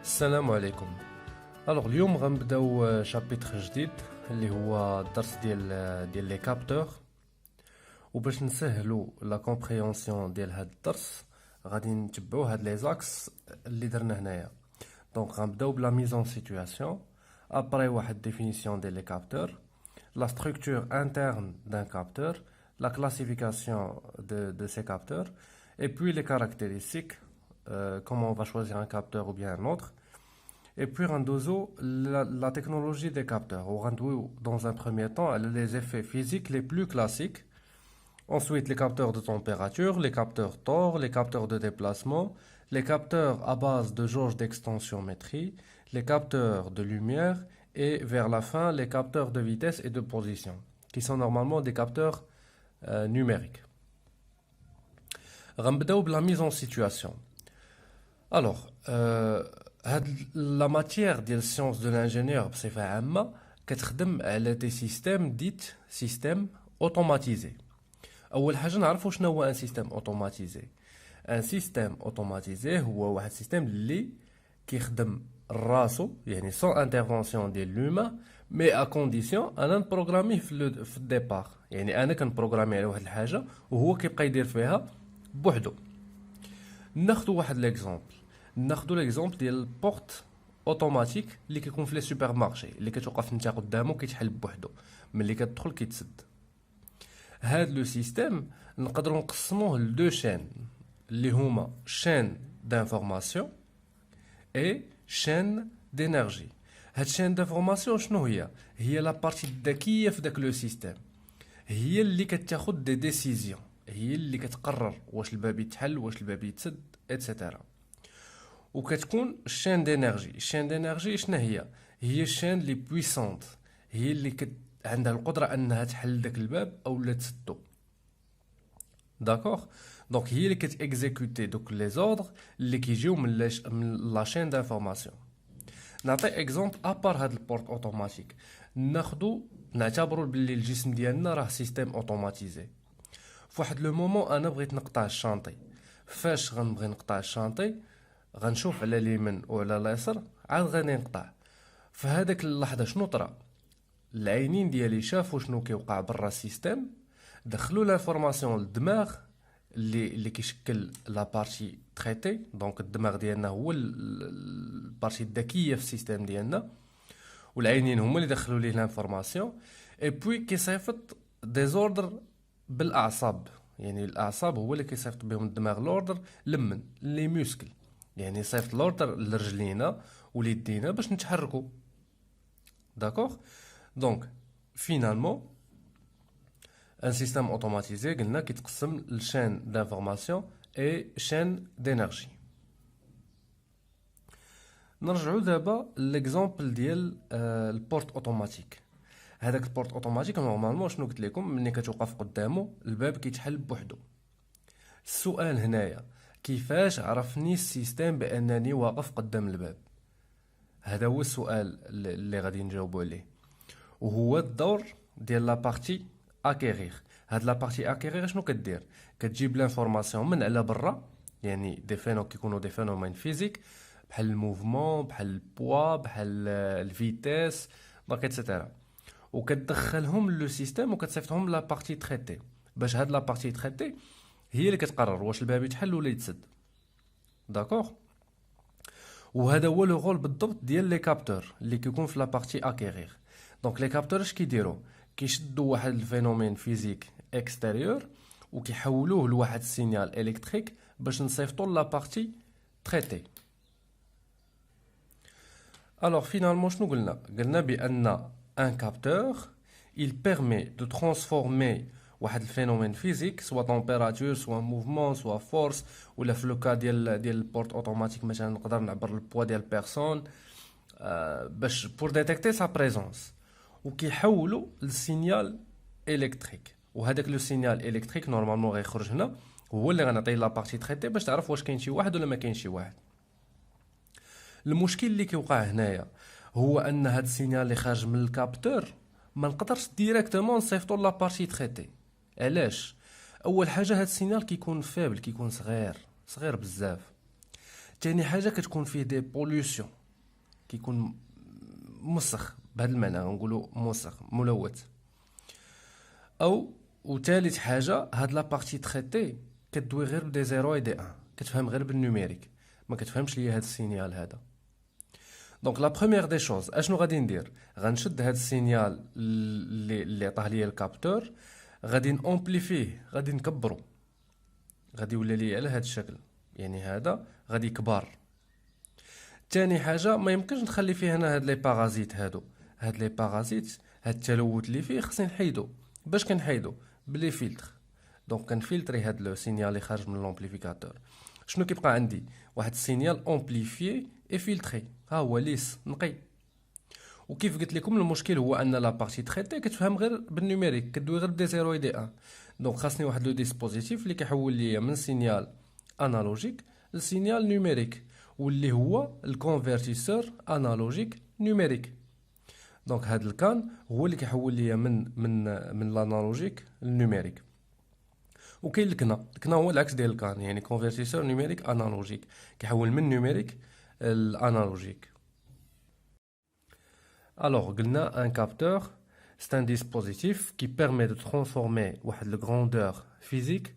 السلام عليكم. اليوم غنبداو شابيتر جديد اللي هو الدرس ديال لي كابتور. وباش نسهلو لا كومبريهنسيون ديال هاد الدرس غادي نتبعو هاد لي زاكس اللي درنا هنايا. دونك غنبداو بلا ميزون سيتوياسيون، ابري واحد ديفينيسيون ديال لي كابتور، la structure interne d'un capteur, la classification de ces capteurs, et puis les caractéristiques, comment on va choisir un capteur ou bien un autre, et puis la technologie des capteurs. Dans un premier temps, les effets physiques les plus classiques, ensuite les capteurs de température, les capteurs TOR, les capteurs de déplacement, les capteurs à base de jauge d'extensiométrie, les capteurs de lumière, et vers la fin, les capteurs de vitesse et de position, qui sont normalement des capteurs numériques. غنبداو بلا mise en situation. La matière ديال sciences de l'ingénieur بصفة عامة كتخدم على des systèmes dits systèmes automatisés. أول حاجة نعرفو شنو هو un système automatisé. Un système automatisé هو واحد système اللي كيخدم راسو يعني sans intervention ديال l'humain mais à condition أنا نبروغراميه في الديبار. يعني أنا كنبروغرامي على واحد الحاجة وهو كيبقى يدير فيها بوحدو. ناخدو واحد ليكزامبل، ناخدو ليكزامبل ديال البورت اوتوماتيك اللي كيكون في لي سوبر مارشي اللي كتوقف نتا قدامو كيتحل بوحدو، ملي كتدخل كيتسد. هاد لو سيستيم نقدروا نقسموه لدو شين اللي هما شين دانفورماسيون اي شين دينيرجي. هاد شين دانفورماسيون شنو هي؟ هي لا بارتي الذكيه في داك لو سيستيم، هي اللي كتاخد دي ديسيزيون، هي اللي كتقرر واش الباب يتحل واش الباب يتسد اتسيتيرا. وكتكون الشين دينيرجي. الشين دينيرجي شنو هي؟ هي الشين لي بويسونت، هي اللي عندها القدره انها تحل داك الباب او لا تسدو. داكوغ، دونك هي اللي كتيكزيكوتي دوك لي زوردر اللي كيجيو من لا شين دانفورماسيون. نعطي اكزومبل ابار هاد البورت اوتوماتيك. نعتبروا باللي الجسم ديالنا راه سيستيم اوتوماتيزي. فواحد لو مومون انا بغيت نقطع الشانطي. فاش غنبغي نقطع الشانطي غنشوف على اليمين وعلى اليسار عاد غادي نقطع. فهاداك اللحظه شنو طرا؟ العينين ديالي شافوا شنو كيوقع برا السيستيم، دخلوا لانفورماسيون للدماغ اللي كيشكل لا بارتي تريتي. دونك الدماغ ديالنا هو البارتي الذكيه في السيستيم ديالنا، والعينين هما اللي دخلوا ليه لانفورماسيون. اي بوي كيصيفط ديزوردر بالاعصاب، يعني الاعصاب هو اللي كيصيفط بهم الدماغ لوردر لمن لي موسكل، يعني صيفط لوردر لرجلينا وليدينا باش نتحركوا. داكوغ، دونك فينالمون ان سيستيم اوتوماتيزي قلنا كيتقسم لشين دانفورماسيون اي شين دينيرجي. نرجعوا دابا ليكزامبل ديال البورت اوتوماتيك. هذاك البورت اوتوماتيك نورمالمون شنو قلت لكم؟ ملي كتوقف قدامه الباب كيتحل بوحدو. السؤال هنايا كيفاش عرفني السيستيم بانني واقف قدام الباب؟ هذا هو السؤال اللي غادي نجاوبوا عليه، وهو الدور ديال لا بارتي اكيغير. هاد لا بارتي اكيغير شنو كدير؟ كتجيب لانفورماسيون من على برا، يعني دي كيكونوا دي فينومين فيزيك بحال الموفمون، بحال البوا، بحال الفيتيس، دونك ايتترا، وكتدخلهم لو سيستيم وكتصيفطهم لا بارتي تريتي. باش هاد لا بارتي تريتي هي اللي كتقرر واش الباب يتحل ولا يتسد. داكوغ، وهذا هو لو رول بالضبط ديال لي كابتور اللي كيكون في لا بارتي اكيغير. دونك لي كابتور اش كيديروا؟ كيشدوا واحد الفينومين فيزيك اكستيريور وكيحولوه لواحد السينيال الكتريك باش نصيفطوا لا بارتي تريتي. Alors finalement شنو قلنا بان un capteur il permet de transformer واحد الفينومين فيزيك سوا température سوا موفمون سوا فورس، ولا في لو كا ديال البورت اوتوماتيك مثلا نقدر نعبر البوا ديال بيرسون باش بور ديتيكتي سا بريزونس، وكيحولوا للسينيال الكتريك. وهذاك لو سينيال الكتريك نورمالمون غيخرج هنا، هو اللي غنعطي لا بارتي تريتي باش تعرف واش كاين شي واحد ولا ما كاين شي واحد. المشكل اللي كيوقع هنايا هو ان هاد السينيال اللي خارج من الكابتور ما نقدرش ديريكتومون نصيفطو لا بارتي تريتي. علاش؟ اول حاجه هاد السينيال كيكون فابل، كيكون صغير بزاف. تاني حاجه كتكون فيه دي بوليوسيون، كيكون مسخ بهذا المعنى، نقولوا مسخ ملوث. او وثالث حاجه هاد لا بارتي تريتي كدوي غير بدي 0 و دي 1، كتفهم غير بالنوميريك، ما كتفهمش ليا هاد السينيال هذا. دونك لا بروميير دي شوز اشنو غادي ندير؟ غنشد هاد السينيال اللي عطاه ليا الكابتور، غادي نامبليفيه، غادي نكبرو، غادي يولي لي على هاد الشكل، يعني هذا غادي يكبر. تاني حاجه ما يمكنش نخلي فيه هنا هاد لي بارازيت، هاد لي بارازيت، هاد التلوث اللي فيه خصني نحيدو. باش كنحيدو؟ بلي فلتر. دونك كنفلتري هاد لو سينيال اللي خارج من لومبليفيكاتور. شنو كيبقى عندي؟ واحد السينيال امبليفيي اي فلتري، ها هو ليس نقي. وكيف قلت لكم المشكل هو ان لا بارتي تريتي كتفهم غير بالنيميريك، كدوي غير بدي 0 و دي 1. دونك خاصني واحد لو ديسبوزيتيف اللي كيحول ليا من سينيال انالوجيك لسينيال نيميريك، واللي هو الكونفرتيسور انالوجيك نيميريك. دونك هاد الكان هو اللي كيحول ليا من الانالوجيك للنيميريك. وكاين الكنا هو العكس ديال الكان، يعني كونفرتيسور نيميريك انالوجيك، كيحول من نيميريك لانالوجيك. Alors, un capteur, c'est un dispositif qui permet de transformer une grandeur physique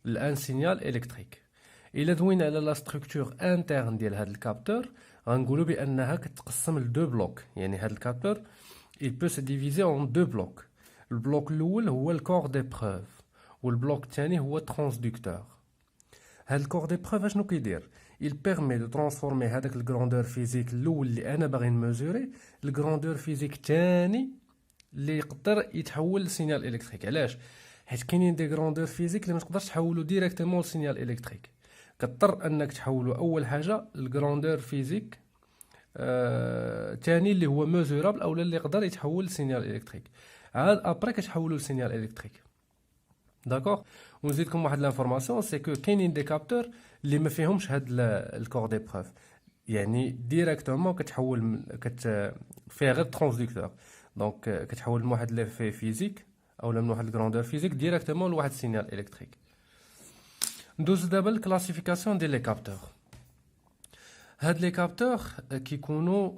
en un signal électrique. Il est doué à la structure interne de ce capteur. On peut dire qu'il est deux blocs. Ce capteur il peut se diviser en deux blocs. Le bloc premier est le corps d'épreuve. Et le bloc deuxième est le transducteur. Le corps d'épreuve, qu'est-ce qu'il fait? Il permet de transformer la grandeur physique اللي انا باغي نميزوري الجراندور فيزيك ثاني اللي يقدر يتحول لسينيال الكتريك. علاش؟ حيت كاينين دي جراندور فيزيك اللي ما تقدرش تحولو ديريكتومون لسينيال الكتريك، كضطر انك تحولو اول حاجه الجراندور فيزيك ثاني اللي هو ميزورابل اولا اللي يقدر يتحول لسينيال الكتريك، عاد ابري كتحولو لسينيال الكتريك. داكوغ. ونزيدكم واحد لانفورماسيون، سي كو كاينين دي كابتور اللي ما فيهمش هاد الكور دي بروف، يعني ديريكتومون كتحول فيها غير ترانسدكتور. دونك كتحول من واحد ليفي فيزيك اولا من واحد الجراندور فيزيك ديريكتومون لواحد السينيال الكتريك. ندوز دابا الكلاسيفيكاسيون ديال لي كابتور. هاد لي كابتور كيكونوا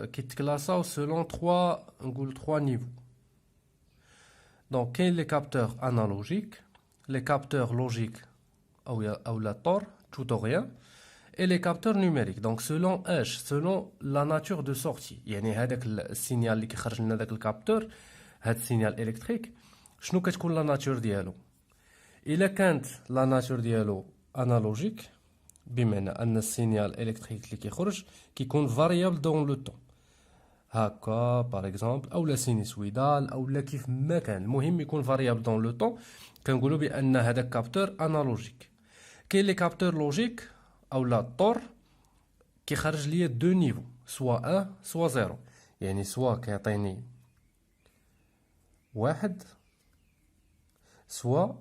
كيتكلاساو سولون 3 نقول 3 نيفو. Donc, il y a les capteurs analogiques, les capteurs logiques, ou la TOR, tout ou rien, et les capteurs numériques. Donc, selon H, selon la nature de sortie. يعني هذاك السينيال اللي كيخرج لنا داك الكابتور، هاد السينيال الكتريك، شنو كتكون لا ناتور ديالو؟ إلا كانت لا ناتور ديالو انالوجيك، بمعنى أن السينيال الكتريك اللي كيخرج كيكون فاريابل دون لو طون. هكا باغ اكزومبل اولا سينيسويدال اولا كيف ما كان، المهم يكون فاريابل دون لو طون، كنقولوا بان هذا كابتور انالوجيك. كاين لي كابتور لوجيك اولا طور كيخرج ليا دو نيفو، سوا 1 سوا 0، يعني سوا كيعطيني واحد سوا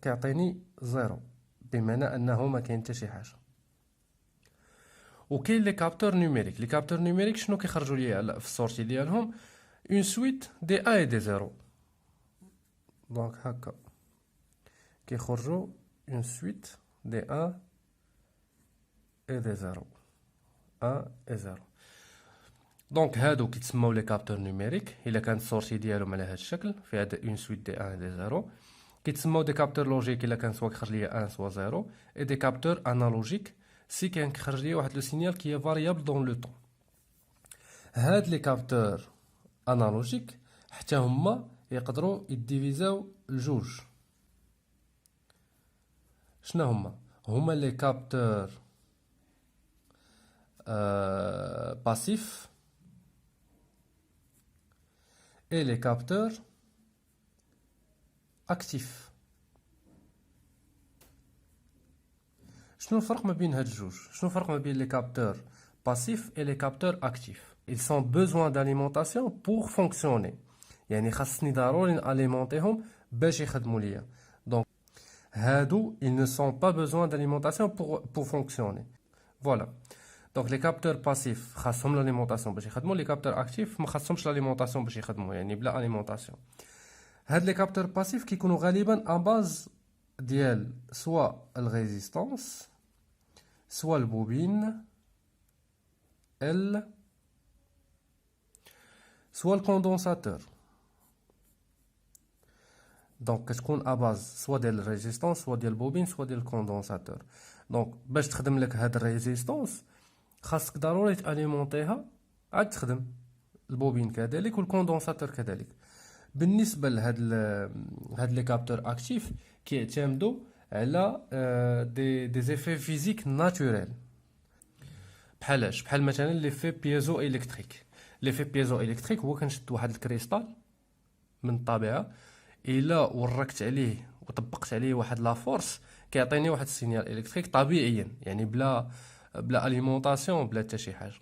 كيعطيني 0، بمعنى انه ما كاين حتى شي حاجه. وكاين لي كابتور نيميريك. لي كابتور نيميريك شنو كيخرجوا ليا في السورتي ديالهم؟ اون سويت دي ا اي دي 0. دونك هكا كيخرجوا اون سويت دي ا اي دي 0، ا اي 0. دونك هادو كيتسموا لي كابتور نيميريك الا كانت السورتي ديالهم على هذا الشكل في هذا اون سويت دي ا اي دي 0. كيتسموا دي كابتور لوجيك الا كان سوا كيخرج ليا 1 سوا 0، اي دي كابتور انالوجيك سي كان كيخرج ليا واحد لو سينيال كي فاريابل دون لو طون. هاد لي كابتور انالوجيك حتى هما يقدروا يديفيزاو لجوج. شنو هما لي كابتور باسيف اي لي كابتور اكتيف. شنو الفرق ما بين هاد الجوج؟ شنو الفرق ما بين les capteurs passifs et les capteurs actifs؟ Ils ont besoin d'alimentation pour fonctionner. يعني خاصني ضروري ناليمونطيهم باش يخدموا ليا. دونك هادو ils ne sont pas besoin d'alimentation pour fonctionner. Voilà. Donc les capteurs passifs خاصهم l'alimentation باش يخدموا، les capteurs actifs ما خاصهمش l'alimentation باش يخدموا، يعني بلا alimentation. هاد les capteurs passifs كيكونوا غالبا à base ديال سوا الريزيستانس سوا البوبين ال سوا الكوندونساتور. دونك كتكون اباز سوا ديال الريزيستونس سوا ديال البوبين سوا ديال الكوندونساتور. دونك باش تخدم لك هاد الريزيستونس خاصك ضروري تاليمونطيها عاد تخدم البوبين كذلك والكوندونساتور كذلك. بالنسبه هاد لي كابتور اكتيف كيعتمدوا على دي زيفي فيزيك ناتوريل. بحال مثلا ليفي بيزو الكتريك. ليفي بيزو الكتريك هو كنشد واحد الكريستال من الطبيعه، الا وركت عليه وطبقت عليه واحد لا فورس كيعطيني واحد السينيال الكتريك طبيعيا، يعني بلا اليمونطاسيون بلا حتى شي حاجه.